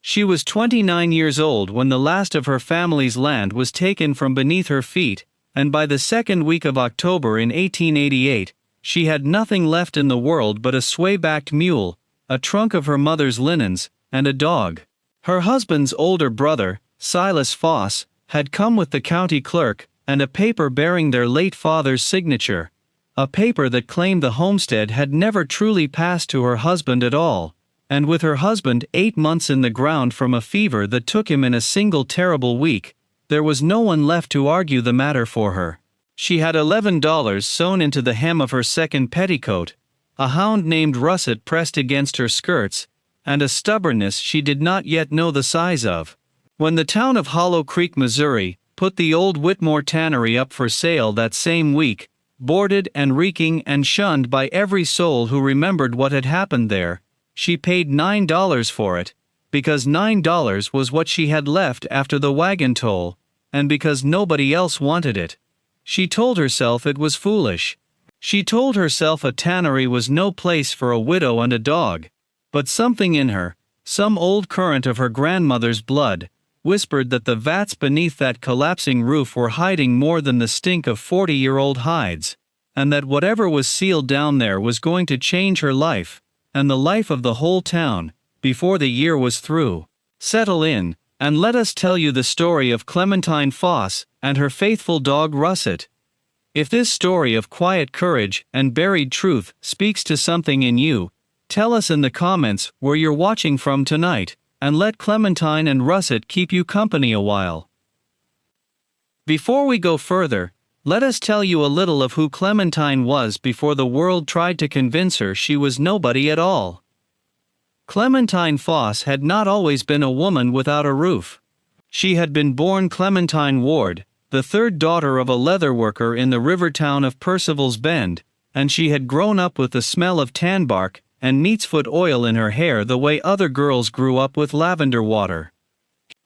She was 29 years old when the last of her family's land was taken from beneath her feet, and by the second week of October in 1888, she had nothing left in the world but a sway-backed mule, a trunk of her mother's linens, and a dog. Her husband's older brother, Silas Foss, had come with the county clerk, and a paper bearing their late father's signature, a paper that claimed the homestead had never truly passed to her husband at all, and with her husband 8 months in the ground from a fever that took him in a single terrible week, there was no one left to argue the matter for her. She had $11 sewn into the hem of her second petticoat, a hound named Russet pressed against her skirts, and a stubbornness she did not yet know the size of. When the town of Hollow Creek, Missouri, put the old Whitmore Tannery up for sale that same week, boarded and reeking and shunned by every soul who remembered what had happened there, she paid $9 for it, because $9 was what she had left after the wagon toll, and because nobody else wanted it. She told herself it was foolish. She told herself a tannery was no place for a widow and a dog, but something in her, some old current of her grandmother's blood, whispered that the vats beneath that collapsing roof were hiding more than the stink of 40-year-old hides, and that whatever was sealed down there was going to change her life, and the life of the whole town, before the year was through. Settle in, and let us tell you the story of Clementine Foss and her faithful dog Russet. If this story of quiet courage and buried truth speaks to something in you, tell us in the comments where you're watching from tonight, and let Clementine and Russet keep you company a while. Before we go further, let us tell you a little of who Clementine was before the world tried to convince her she was nobody at all. Clementine Foss had not always been a woman without a roof. She had been born Clementine Ward, the third daughter of a leather worker in the river town of Percival's Bend, and she had grown up with the smell of tan bark and neatsfoot oil in her hair the way other girls grew up with lavender water.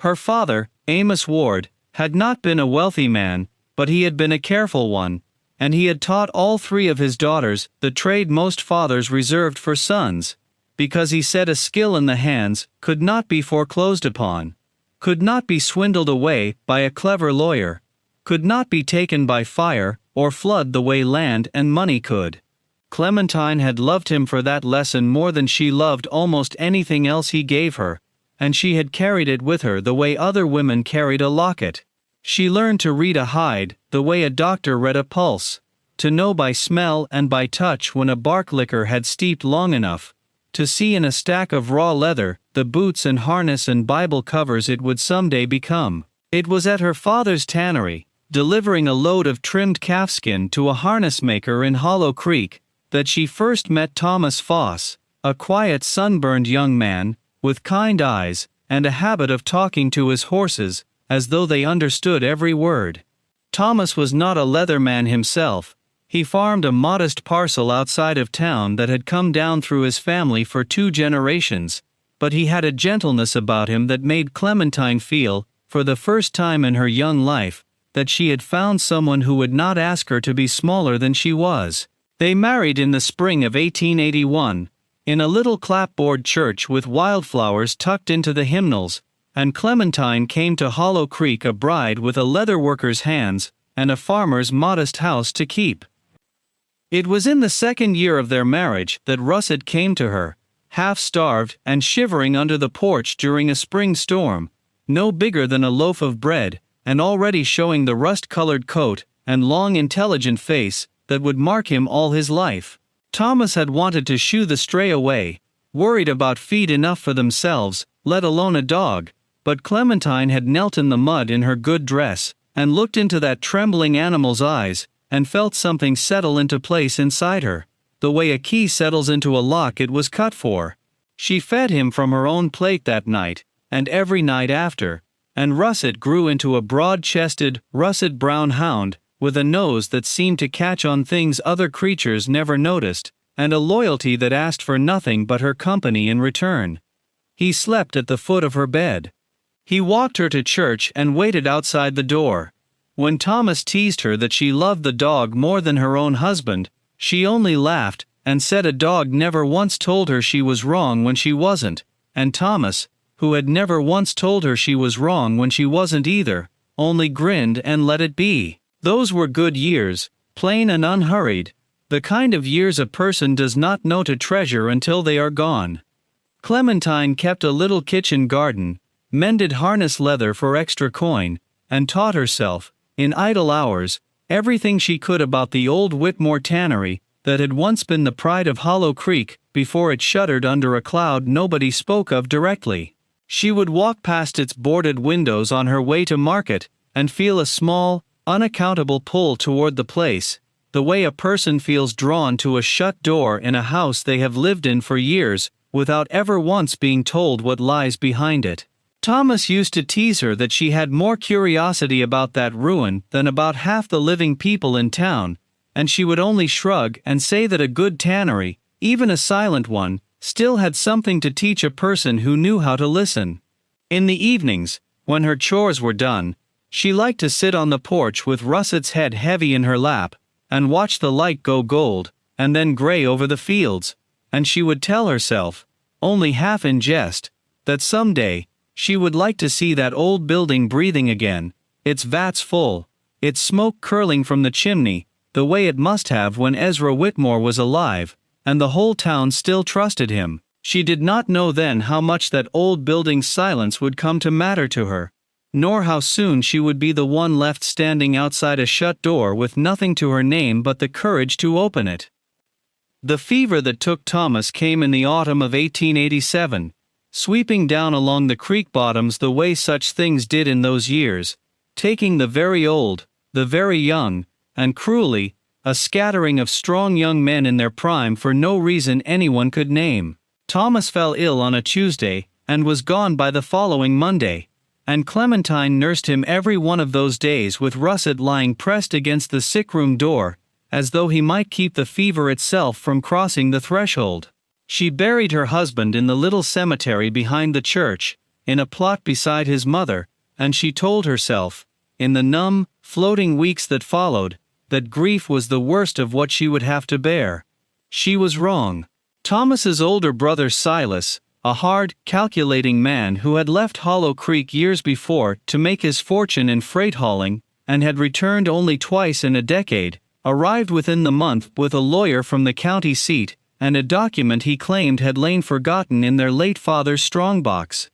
Her father, Amos Ward, had not been a wealthy man, but he had been a careful one, and he had taught all three of his daughters the trade most fathers reserved for sons, because he said a skill in the hands could not be foreclosed upon, could not be swindled away by a clever lawyer, could not be taken by fire or flood the way land and money could. Clementine had loved him for that lesson more than she loved almost anything else he gave her, and she had carried it with her the way other women carried a locket. She learned to read a hide the way a doctor read a pulse, to know by smell and by touch when a bark liquor had steeped long enough, to see in a stack of raw leather the boots and harness and Bible covers it would someday become. It was at her father's tannery, delivering a load of trimmed calfskin to a harness maker in Hollow Creek, that she first met Thomas Foss, a quiet sunburned young man, with kind eyes, and a habit of talking to his horses, as though they understood every word. Thomas was not a leather man himself. He farmed a modest parcel outside of town that had come down through his family for 2 generations, but he had a gentleness about him that made Clementine feel, for the first time in her young life, that she had found someone who would not ask her to be smaller than she was. They married in the spring of 1881, in a little clapboard church with wildflowers tucked into the hymnals, and Clementine came to Hollow Creek a bride with a leather worker's hands and a farmer's modest house to keep. It was in the second year of their marriage that Russet came to her, half-starved and shivering under the porch during a spring storm, no bigger than a loaf of bread, and already showing the rust-colored coat and long intelligent face that would mark him all his life. Thomas had wanted to shoo the stray away, worried about feed enough for themselves, let alone a dog, but Clementine had knelt in the mud in her good dress, and looked into that trembling animal's eyes, and felt something settle into place inside her, the way a key settles into a lock it was cut for. She fed him from her own plate that night, and every night after, and Russet grew into a broad-chested, russet brown hound, with a nose that seemed to catch on things other creatures never noticed, and a loyalty that asked for nothing but her company in return. He slept at the foot of her bed. He walked her to church and waited outside the door. When Thomas teased her that she loved the dog more than her own husband, she only laughed, and said a dog never once told her she was wrong when she wasn't, and Thomas, who had never once told her she was wrong when she wasn't either, only grinned and let it be. Those were good years, plain and unhurried, the kind of years a person does not know to treasure until they are gone. Clementine kept a little kitchen garden, mended harness leather for extra coin, and taught herself, in idle hours, everything she could about the old Whitmore tannery that had once been the pride of Hollow Creek before it shuddered under a cloud nobody spoke of directly. She would walk past its boarded windows on her way to market, and feel a small, unaccountable pull toward the place, the way a person feels drawn to a shut door in a house they have lived in for years, without ever once being told what lies behind it. Thomas used to tease her that she had more curiosity about that ruin than about half the living people in town, and she would only shrug and say that a good tannery, even a silent one, still had something to teach a person who knew how to listen. In the evenings, when her chores were done, she liked to sit on the porch with Russet's head heavy in her lap, and watch the light go gold, and then gray over the fields, and she would tell herself, only half in jest, that someday, she would like to see that old building breathing again, its vats full, its smoke curling from the chimney, the way it must have when Ezra Whitmore was alive, and the whole town still trusted him. She did not know then how much that old building's silence would come to matter to her, nor how soon she would be the one left standing outside a shut door with nothing to her name but the courage to open it. The fever that took Thomas came in the autumn of 1887, sweeping down along the creek bottoms the way such things did in those years, taking the very old, the very young, and cruelly, a scattering of strong young men in their prime for no reason anyone could name. Thomas fell ill on a Tuesday, and was gone by the following Monday, and Clementine nursed him every one of those days with Russet lying pressed against the sick-room door, as though he might keep the fever itself from crossing the threshold. She buried her husband in the little cemetery behind the church, in a plot beside his mother, and she told herself, in the numb, floating weeks that followed, that grief was the worst of what she would have to bear. She was wrong. Thomas's older brother Silas, a hard, calculating man who had left Hollow Creek years before to make his fortune in freight hauling, and had returned only twice in a decade, arrived within the month with a lawyer from the county seat, and a document he claimed had lain forgotten in their late father's strongbox.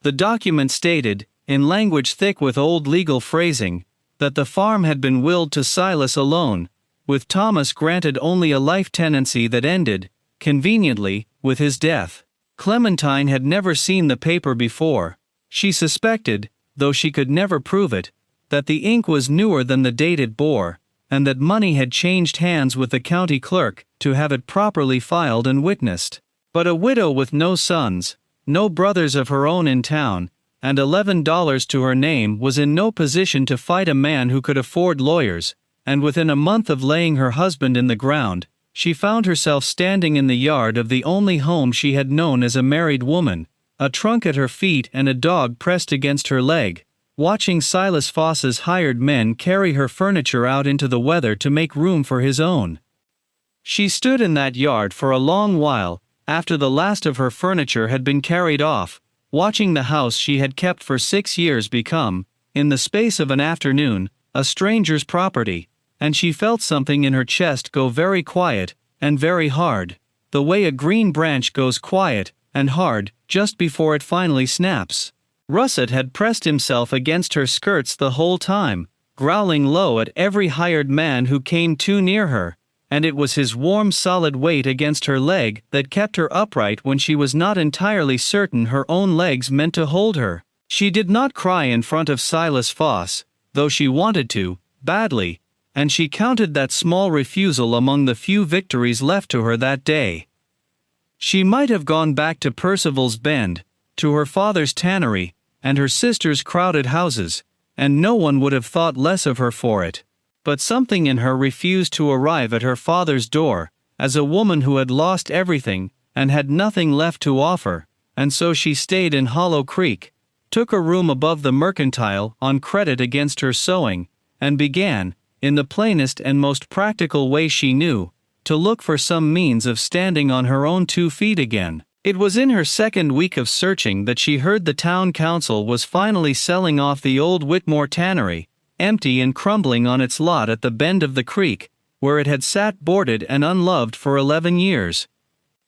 The document stated, in language thick with old legal phrasing, that the farm had been willed to Silas alone, with Thomas granted only a life tenancy that ended, conveniently, with his death. Clementine had never seen the paper before. She suspected, though she could never prove it, that the ink was newer than the date it bore, and that money had changed hands with the county clerk to have it properly filed and witnessed. But a widow with no sons, no brothers of her own in town, and $11 to her name was in no position to fight a man who could afford lawyers, and within a month of laying her husband in the ground, she found herself standing in the yard of the only home she had known as a married woman, a trunk at her feet and a dog pressed against her leg, watching Silas Foss's hired men carry her furniture out into the weather to make room for his own. She stood in that yard for a long while, after the last of her furniture had been carried off, watching the house she had kept for 6 years become, in the space of an afternoon, a stranger's property, and she felt something in her chest go very quiet, and very hard, the way a green branch goes quiet and hard just before it finally snaps. Russet had pressed himself against her skirts the whole time, growling low at every hired man who came too near her, and it was his warm solid weight against her leg that kept her upright when she was not entirely certain her own legs meant to hold her. She did not cry in front of Silas Foss, though she wanted to, badly, and she counted that small refusal among the few victories left to her that day. She might have gone back to Percival's Bend, to her father's tannery, and her sister's crowded houses, and no one would have thought less of her for it. But something in her refused to arrive at her father's door, as a woman who had lost everything, and had nothing left to offer, and so she stayed in Hollow Creek, took a room above the mercantile on credit against her sewing, and began, in the plainest and most practical way she knew, to look for some means of standing on her own 2 feet again. It was in her second week of searching that she heard the town council was finally selling off the old Whitmore tannery, empty and crumbling on its lot at the bend of the creek, where it had sat boarded and unloved for 11 years.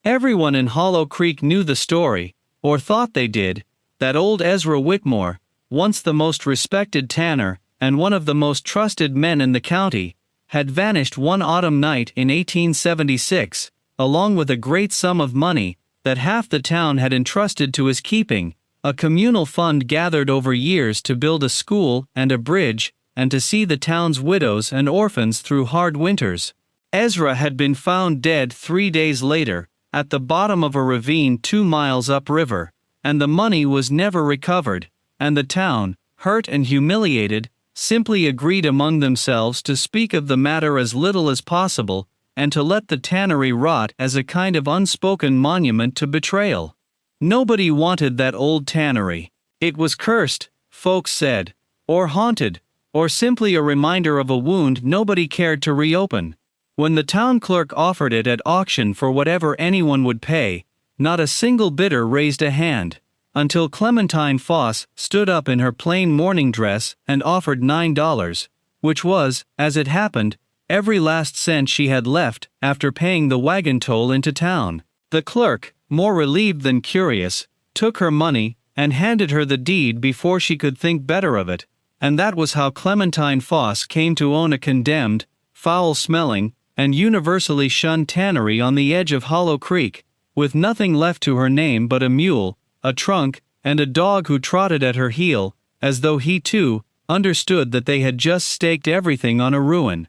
Everyone in Hollow Creek knew the story, or thought they did, that old Ezra Whitmore, once the most respected tanner, and one of the most trusted men in the county, had vanished one autumn night in 1876, along with a great sum of money that half the town had entrusted to his keeping, a communal fund gathered over years to build a school and a bridge, and to see the town's widows and orphans through hard winters. Ezra had been found dead 3 days later, at the bottom of a ravine 2 miles upriver, and the money was never recovered, and the town, hurt and humiliated, simply agreed among themselves to speak of the matter as little as possible, and to let the tannery rot as a kind of unspoken monument to betrayal. Nobody wanted that old tannery. It was cursed, folks said, or haunted, or simply a reminder of a wound nobody cared to reopen. When the town clerk offered it at auction for whatever anyone would pay, not a single bidder raised a hand, until Clementine Foss stood up in her plain mourning dress and offered $9, which was, as it happened, every last cent she had left after paying the wagon toll into town. The clerk, more relieved than curious, took her money and handed her the deed before she could think better of it, and that was how Clementine Foss came to own a condemned, foul-smelling, and universally shunned tannery on the edge of Hollow Creek, with nothing left to her name but a mule, a trunk, and a dog who trotted at her heel, as though he too understood that they had just staked everything on a ruin.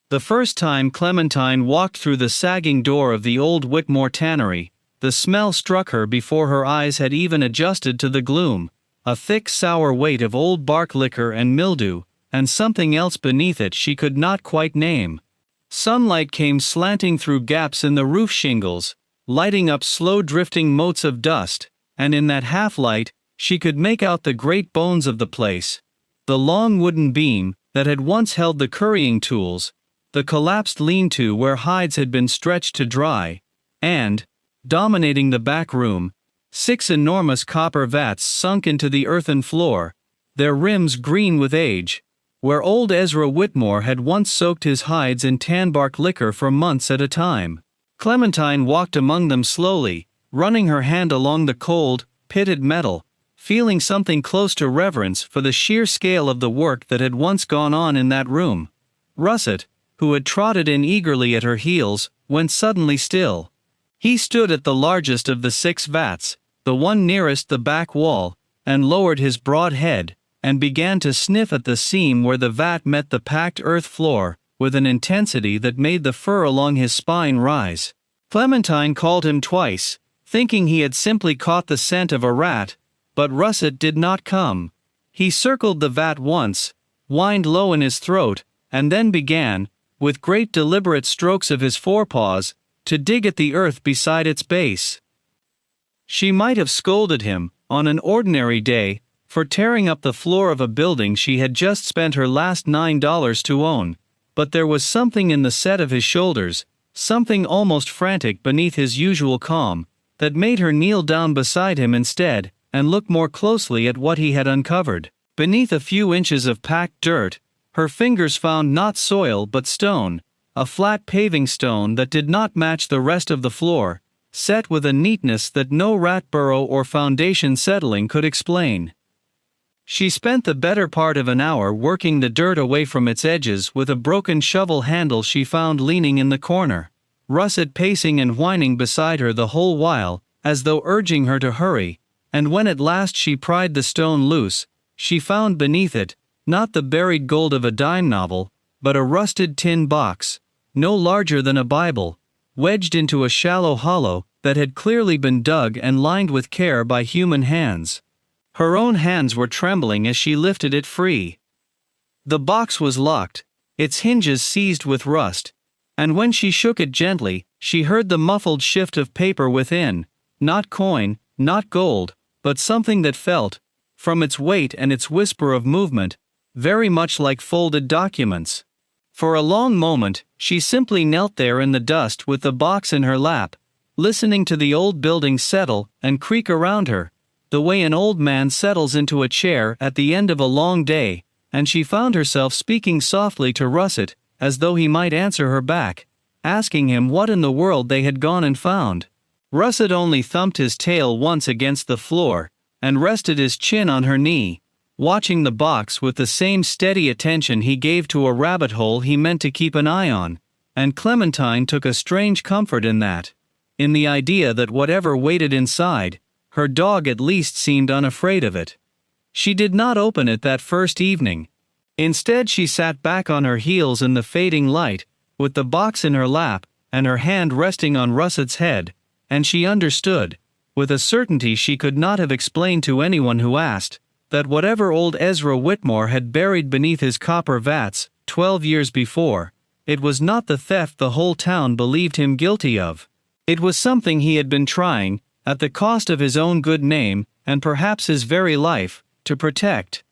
The first time Clementine walked through the sagging door of the old Whitmore tannery, the smell struck her before her eyes had even adjusted to the gloom, a thick sour weight of old bark liquor and mildew, and something else beneath it she could not quite name. Sunlight came slanting through gaps in the roof shingles, lighting up slow-drifting motes of dust, and in that half-light, she could make out the great bones of the place. The long wooden beam that had once held the currying tools, the collapsed lean-to where hides had been stretched to dry, and, dominating the back room, 6 enormous copper vats sunk into the earthen floor, their rims green with age, where old Ezra Whitmore had once soaked his hides in tanbark liquor for months at a time. Clementine walked among them slowly, running her hand along the cold, pitted metal, feeling something close to reverence for the sheer scale of the work that had once gone on in that room. Russet, who had trotted in eagerly at her heels, went suddenly still. He stood at the largest of the 6 vats, the one nearest the back wall, and lowered his broad head, and began to sniff at the seam where the vat met the packed earth floor, with an intensity that made the fur along his spine rise. Clementine called him twice, thinking he had simply caught the scent of a rat, but Russet did not come. He circled the vat once, whined low in his throat, and then began, with great deliberate strokes of his forepaws, to dig at the earth beside its base. She might have scolded him, on an ordinary day, for tearing up the floor of a building she had just spent her last $9 to own, but there was something in the set of his shoulders, something almost frantic beneath his usual calm, that made her kneel down beside him instead, and look more closely at what he had uncovered. Beneath a few inches of packed dirt, her fingers found not soil but stone, a flat paving stone that did not match the rest of the floor, set with a neatness that no rat burrow or foundation settling could explain. She spent the better part of an hour working the dirt away from its edges with a broken shovel handle she found leaning in the corner, Russet pacing and whining beside her the whole while, as though urging her to hurry, and when at last she pried the stone loose, she found beneath it, not the buried gold of a dime novel, but a rusted tin box, no larger than a Bible, wedged into a shallow hollow that had clearly been dug and lined with care by human hands. Her own hands were trembling as she lifted it free. The box was locked, its hinges seized with rust, and when she shook it gently, she heard the muffled shift of paper within, not coin, not gold, but something that felt, from its weight and its whisper of movement, very much like folded documents. For a long moment, she simply knelt there in the dust with the box in her lap, listening to the old building settle and creak around her, the way an old man settles into a chair at the end of a long day, and she found herself speaking softly to Russet, as though he might answer her back, asking him what in the world they had gone and found. Russet only thumped his tail once against the floor, and rested his chin on her knee, watching the box with the same steady attention he gave to a rabbit hole he meant to keep an eye on, and Clementine took a strange comfort in that, in the idea that whatever waited inside, her dog at least seemed unafraid of it. She did not open it that first evening. Instead, she sat back on her heels in the fading light, with the box in her lap, and her hand resting on Russet's head, and she understood, with a certainty she could not have explained to anyone who asked, that whatever old Ezra Whitmore had buried beneath his copper vats 12 years before, it was not the theft the whole town believed him guilty of. It was something he had been trying, at the cost of his own good name, and perhaps his very life, to protect.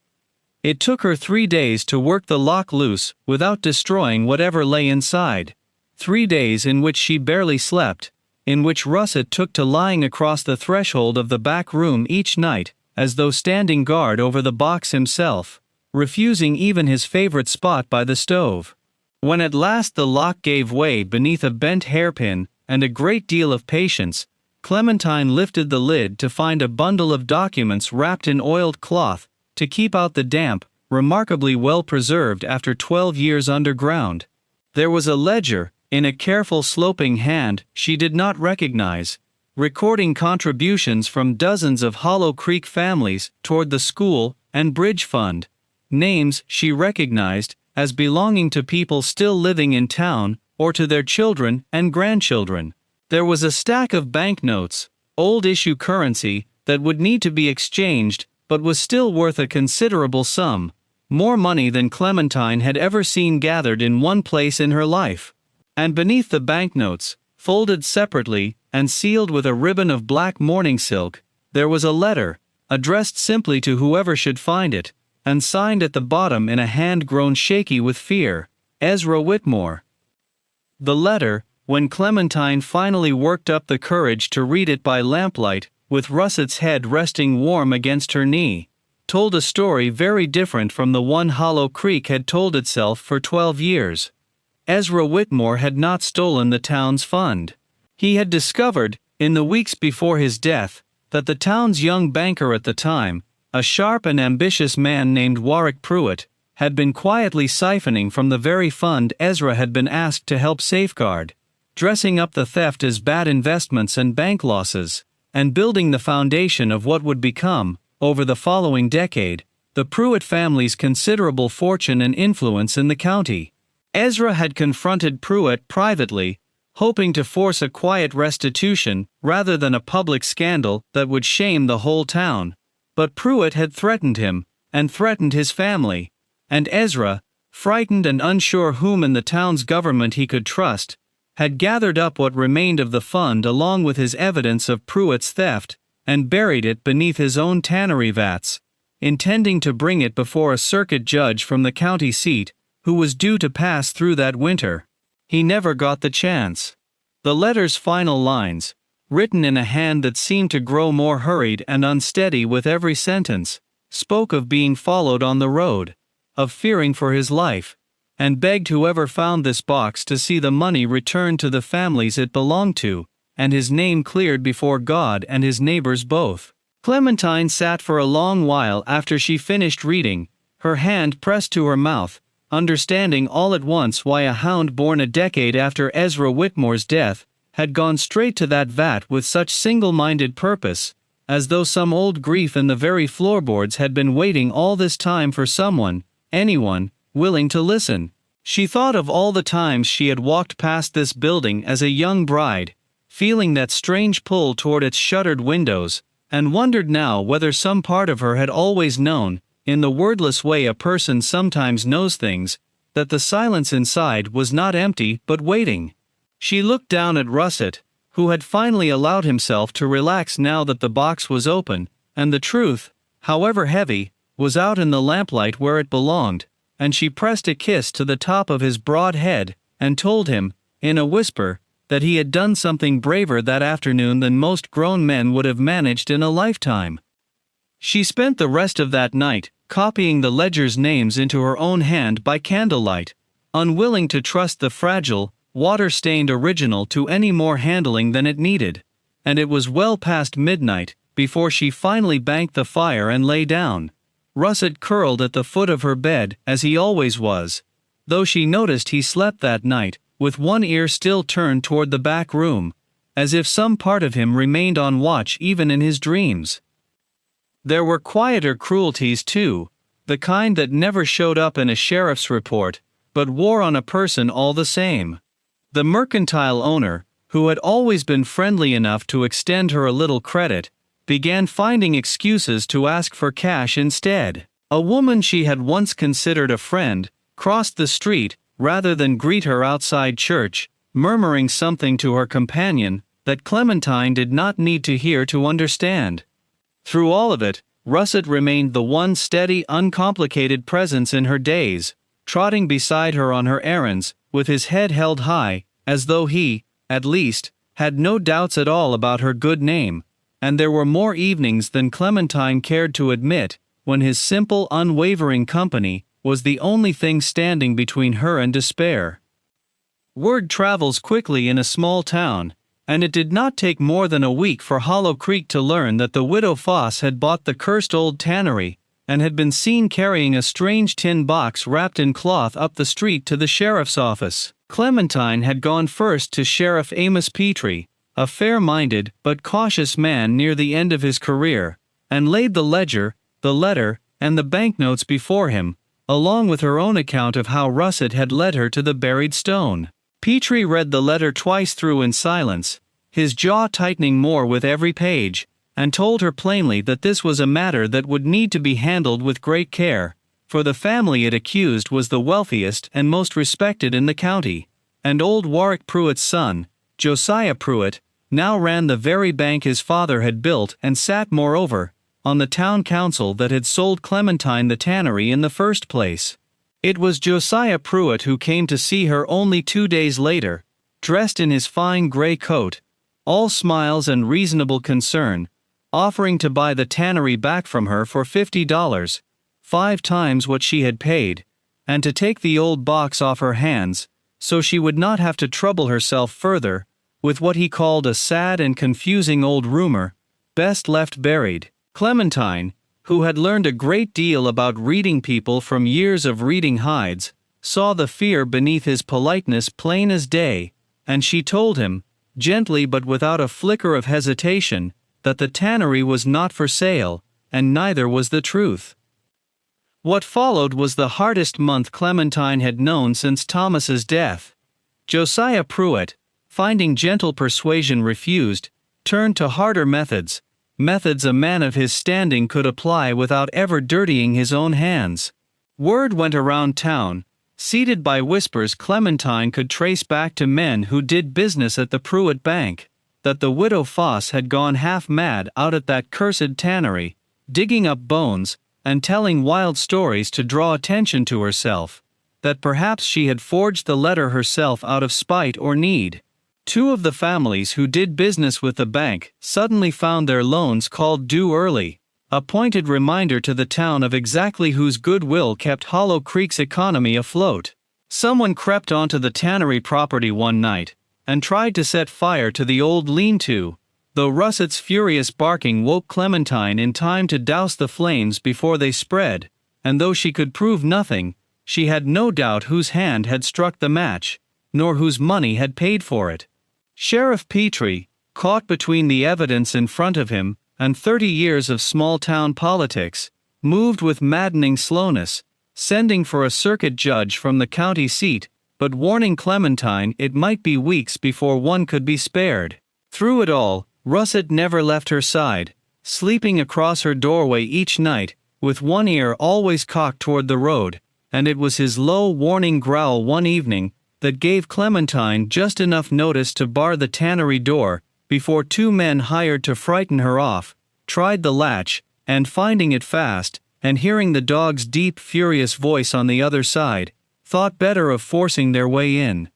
It took her 3 days to work the lock loose without destroying whatever lay inside. 3 days in which she barely slept, in which Russet took to lying across the threshold of the back room each night, as though standing guard over the box himself, refusing even his favorite spot by the stove. When at last the lock gave way beneath a bent hairpin and a great deal of patience, Clementine lifted the lid to find a bundle of documents wrapped in oiled cloth, to keep out the damp, remarkably well preserved after 12 years underground. There was a ledger, in a careful sloping hand she did not recognize, recording contributions from dozens of Hollow Creek families toward the school and bridge fund, names she recognized as belonging to people still living in town or to their children and grandchildren. There was a stack of banknotes, old issue currency, that would need to be exchanged but was still worth a considerable sum, more money than Clementine had ever seen gathered in one place in her life. And beneath the banknotes, folded separately and sealed with a ribbon of black mourning silk, there was a letter, addressed simply to whoever should find it, and signed at the bottom in a hand grown shaky with fear, Ezra Whitmore. The letter, when Clementine finally worked up the courage to read it by lamplight, with Russet's head resting warm against her knee, told a story very different from the one Hollow Creek had told itself for 12 years. Ezra Whitmore had not stolen the town's fund. He had discovered, in the weeks before his death, that the town's young banker at the time, a sharp and ambitious man named Warwick Pruitt, had been quietly siphoning from the very fund Ezra had been asked to help safeguard, dressing up the theft as bad investments and bank losses, and building the foundation of what would become, over the following decade, the Pruitt family's considerable fortune and influence in the county. Ezra had confronted Pruitt privately, hoping to force a quiet restitution rather than a public scandal that would shame the whole town. But Pruitt had threatened him, and threatened his family, and Ezra, frightened and unsure whom in the town's government he could trust, had gathered up what remained of the fund along with his evidence of Pruitt's theft, and buried it beneath his own tannery vats, intending to bring it before a circuit judge from the county seat, who was due to pass through that winter. He never got the chance. The letter's final lines, written in a hand that seemed to grow more hurried and unsteady with every sentence, spoke of being followed on the road, of fearing for his life, and begged whoever found this box to see the money returned to the families it belonged to, and his name cleared before God and his neighbors both. Clementine sat for a long while after she finished reading, her hand pressed to her mouth, understanding all at once why a hound born a decade after Ezra Whitmore's death had gone straight to that vat with such single-minded purpose, as though some old grief in the very floorboards had been waiting all this time for someone, anyone, willing to listen. She thought of all the times she had walked past this building as a young bride, feeling that strange pull toward its shuttered windows, and wondered now whether some part of her had always known, in the wordless way a person sometimes knows things, that the silence inside was not empty but waiting. She looked down at Russet, who had finally allowed himself to relax now that the box was open, and the truth, however heavy, was out in the lamplight where it belonged, and she pressed a kiss to the top of his broad head, and told him, in a whisper, that he had done something braver that afternoon than most grown men would have managed in a lifetime. She spent the rest of that night, copying the ledger's names into her own hand by candlelight, unwilling to trust the fragile, water-stained original to any more handling than it needed, and it was well past midnight before she finally banked the fire and lay down. Russet curled at the foot of her bed, as he always was, though she noticed he slept that night, with one ear still turned toward the back room, as if some part of him remained on watch even in his dreams. There were quieter cruelties too, the kind that never showed up in a sheriff's report, but wore on a person all the same. The mercantile owner, who had always been friendly enough to extend her a little credit, began finding excuses to ask for cash instead. A woman she had once considered a friend crossed the street rather than greet her outside church, murmuring something to her companion that Clementine did not need to hear to understand. Through all of it, Russet remained the one steady, uncomplicated presence in her days, trotting beside her on her errands, with his head held high, as though he, at least, had no doubts at all about her good name. And there were more evenings than Clementine cared to admit, when his simple, unwavering company was the only thing standing between her and despair. Word travels quickly in a small town, and it did not take more than a week for Hollow Creek to learn that the widow Foss had bought the cursed old tannery, and had been seen carrying a strange tin box wrapped in cloth up the street to the sheriff's office. Clementine had gone first to Sheriff Amos Petrie, a fair-minded but cautious man near the end of his career, and laid the ledger, the letter, and the banknotes before him, along with her own account of how Russet had led her to the buried stone. Petrie read the letter twice through in silence, his jaw tightening more with every page, and told her plainly that this was a matter that would need to be handled with great care, for the family it accused was the wealthiest and most respected in the county, and old Warwick Pruitt's son, Josiah Pruitt, now ran the very bank his father had built and sat, moreover, on the town council that had sold Clementine the tannery in the first place. It was Josiah Pruitt who came to see her only 2 days later, dressed in his fine gray coat, all smiles and reasonable concern, offering to buy the tannery back from her for $50, 5 times what she had paid, and to take the old box off her hands, so she would not have to trouble herself further with what he called a sad and confusing old rumor, best left buried. Clementine, who had learned a great deal about reading people from years of reading hides, saw the fear beneath his politeness plain as day, and she told him, gently but without a flicker of hesitation, that the tannery was not for sale, and neither was the truth. What followed was the hardest month Clementine had known since Thomas's death. Josiah Pruitt, finding gentle persuasion refused, turned to harder methods a man of his standing could apply without ever dirtying his own hands. Word went around town, seated by whispers Clementine could trace back to men who did business at the Pruitt Bank, that the widow Foss had gone half mad out at that cursed tannery, digging up bones, and telling wild stories to draw attention to herself, that perhaps she had forged the letter herself out of spite or need. 2 of the families who did business with the bank suddenly found their loans called due early, a pointed reminder to the town of exactly whose goodwill kept Hollow Creek's economy afloat. Someone crept onto the tannery property one night, and tried to set fire to the old lean-to, though Russet's furious barking woke Clementine in time to douse the flames before they spread, and though she could prove nothing, she had no doubt whose hand had struck the match, nor whose money had paid for it. Sheriff Petrie, caught between the evidence in front of him and 30 years of small-town politics, moved with maddening slowness, sending for a circuit judge from the county seat, but warning Clementine it might be weeks before one could be spared. Through it all, Russet never left her side, sleeping across her doorway each night, with one ear always cocked toward the road, and it was his low warning growl one evening that gave Clementine just enough notice to bar the tannery door, before 2 men hired to frighten her off, tried the latch, and finding it fast, and hearing the dog's deep furious voice on the other side, thought better of forcing their way in.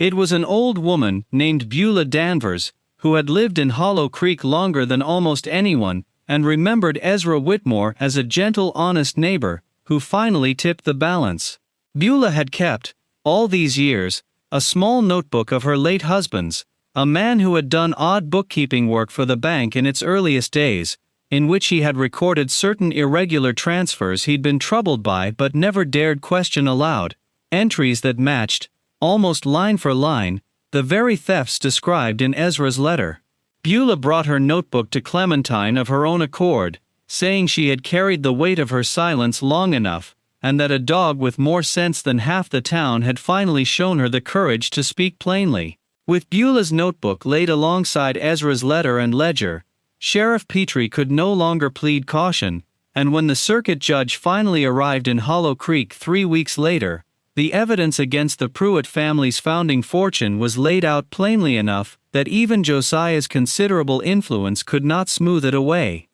It was an old woman named Beulah Danvers, who had lived in Hollow Creek longer than almost anyone, and remembered Ezra Whitmore as a gentle, honest neighbor, who finally tipped the balance. Beulah had kept, all these years, a small notebook of her late husband's, a man who had done odd bookkeeping work for the bank in its earliest days, in which he had recorded certain irregular transfers he'd been troubled by but never dared question aloud, entries that matched, almost line for line, the very thefts described in Ezra's letter. Beulah brought her notebook to Clementine of her own accord, saying she had carried the weight of her silence long enough, and that a dog with more sense than half the town had finally shown her the courage to speak plainly. With Beulah's notebook laid alongside Ezra's letter and ledger, Sheriff Petrie could no longer plead caution, and when the circuit judge finally arrived in Hollow Creek 3 weeks later, the evidence against the Pruitt family's founding fortune was laid out plainly enough that even Josiah's considerable influence could not smooth it away.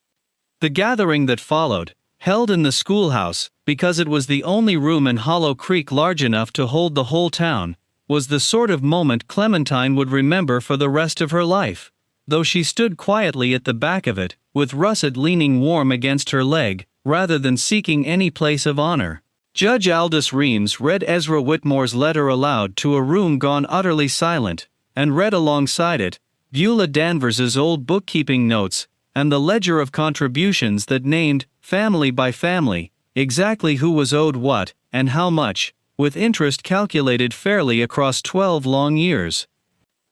The gathering that followed, held in the schoolhouse, because it was the only room in Hollow Creek large enough to hold the whole town, was the sort of moment Clementine would remember for the rest of her life, though she stood quietly at the back of it, with Russet leaning warm against her leg, rather than seeking any place of honor. Judge Aldous Reams read Ezra Whitmore's letter aloud to a room gone utterly silent, and read alongside it Beulah Danvers's old bookkeeping notes, and the ledger of contributions that named, family by family, exactly who was owed what, and how much, with interest calculated fairly across 12 long years.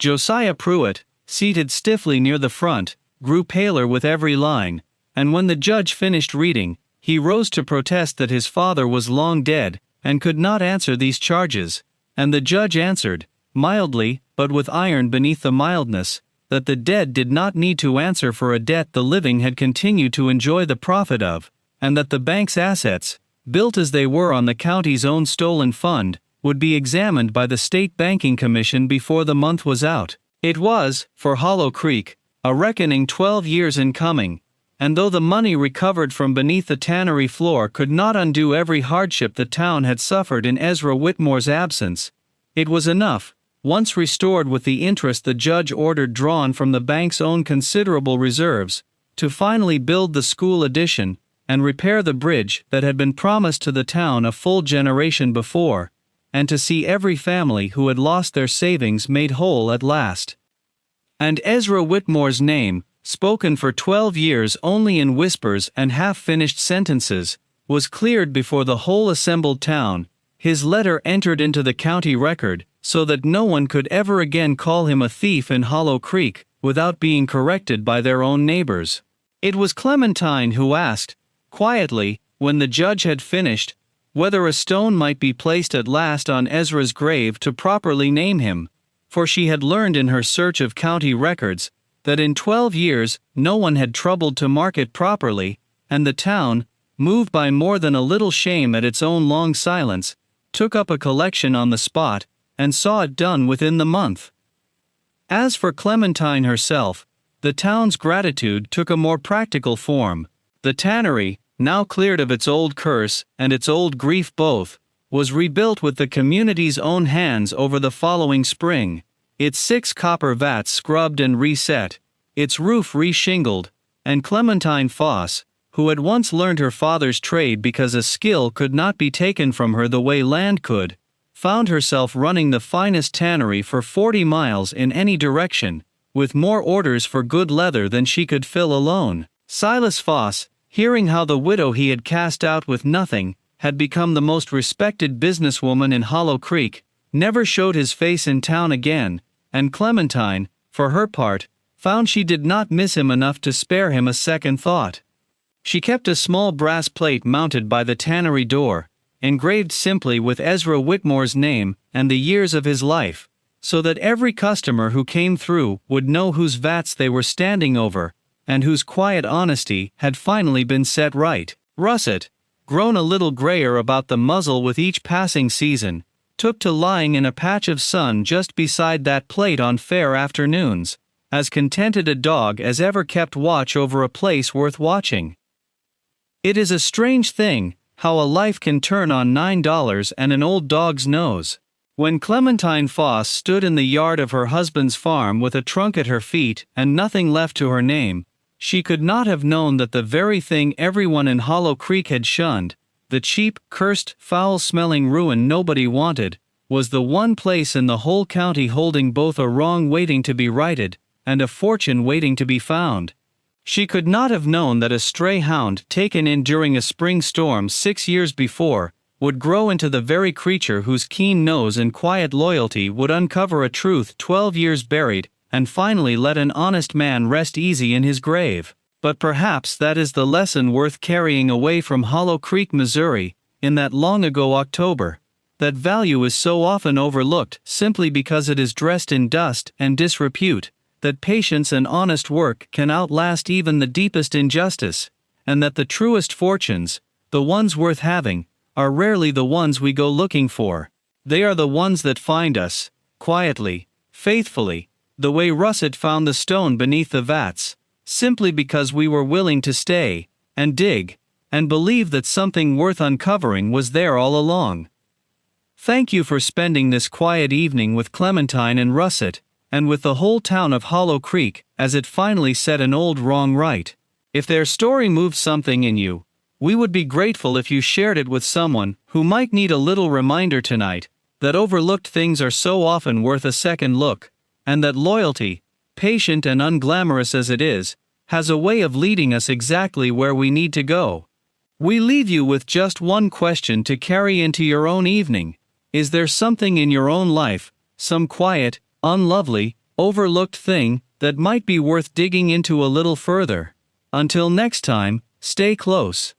Josiah Pruitt, seated stiffly near the front, grew paler with every line, and when the judge finished reading, he rose to protest that his father was long dead, and could not answer these charges, and the judge answered, mildly, but with iron beneath the mildness, that the dead did not need to answer for a debt the living had continued to enjoy the profit of, and that the bank's assets, built as they were on the county's own stolen fund, would be examined by the State Banking Commission before the month was out. It was, for Hollow Creek, a reckoning 12 years in coming, and though the money recovered from beneath the tannery floor could not undo every hardship the town had suffered in Ezra Whitmore's absence, it was enough, once restored with the interest the judge ordered drawn from the bank's own considerable reserves, to finally build the school addition, and repair the bridge that had been promised to the town a full generation before, and to see every family who had lost their savings made whole at last. And Ezra Whitmore's name, spoken for 12 years only in whispers and half-finished sentences, was cleared before the whole assembled town, his letter entered into the county record, so that no one could ever again call him a thief in Hollow Creek, without being corrected by their own neighbors. It was Clementine who asked, quietly, when the judge had finished, whether a stone might be placed at last on Ezra's grave to properly name him, for she had learned in her search of county records that in 12 years no one had troubled to mark it properly, and the town, moved by more than a little shame at its own long silence, took up a collection on the spot, and saw it done within the month. As for Clementine herself, the town's gratitude took a more practical form. The tannery, now cleared of its old curse and its old grief both, was rebuilt with the community's own hands over the following spring, its 6 copper vats scrubbed and reset, its roof re-shingled, and Clementine Foss, who had once learned her father's trade because a skill could not be taken from her the way land could, found herself running the finest tannery for 40 miles in any direction, with more orders for good leather than she could fill alone. Silas Foss, hearing how the widow he had cast out with nothing had become the most respected businesswoman in Hollow Creek, never showed his face in town again, and Clementine, for her part, found she did not miss him enough to spare him a second thought. She kept a small brass plate mounted by the tannery door, engraved simply with Ezra Whitmore's name and the years of his life, so that every customer who came through would know whose vats they were standing over, and whose quiet honesty had finally been set right. Russet, grown a little grayer about the muzzle with each passing season, took to lying in a patch of sun just beside that plate on fair afternoons, as contented a dog as ever kept watch over a place worth watching. It is a strange thing, how a life can turn on $9 and an old dog's nose. When Clementine Foss stood in the yard of her husband's farm with a trunk at her feet and nothing left to her name, she could not have known that the very thing everyone in Hollow Creek had shunned, the cheap, cursed, foul-smelling ruin nobody wanted, was the one place in the whole county holding both a wrong waiting to be righted, and a fortune waiting to be found. She could not have known that a stray hound taken in during a spring storm 6 years before would grow into the very creature whose keen nose and quiet loyalty would uncover a truth 12 years buried, and finally let an honest man rest easy in his grave. But perhaps that is the lesson worth carrying away from Hollow Creek, Missouri, in that long-ago October. That value is so often overlooked simply because it is dressed in dust and disrepute, that patience and honest work can outlast even the deepest injustice, and that the truest fortunes, the ones worth having, are rarely the ones we go looking for. They are the ones that find us, quietly, faithfully, the way Russet found the stone beneath the vats, simply because we were willing to stay, and dig, and believe that something worth uncovering was there all along. Thank you for spending this quiet evening with Clementine and Russet, and with the whole town of Hollow Creek, as it finally set an old wrong right. If their story moved something in you, we would be grateful if you shared it with someone who might need a little reminder tonight that overlooked things are so often worth a second look, and that loyalty, patient and unglamorous as it is, has a way of leading us exactly where we need to go. We leave you with just one question to carry into your own evening. Is there something in your own life, some quiet, unlovely, overlooked thing, that might be worth digging into a little further? Until next time, stay close.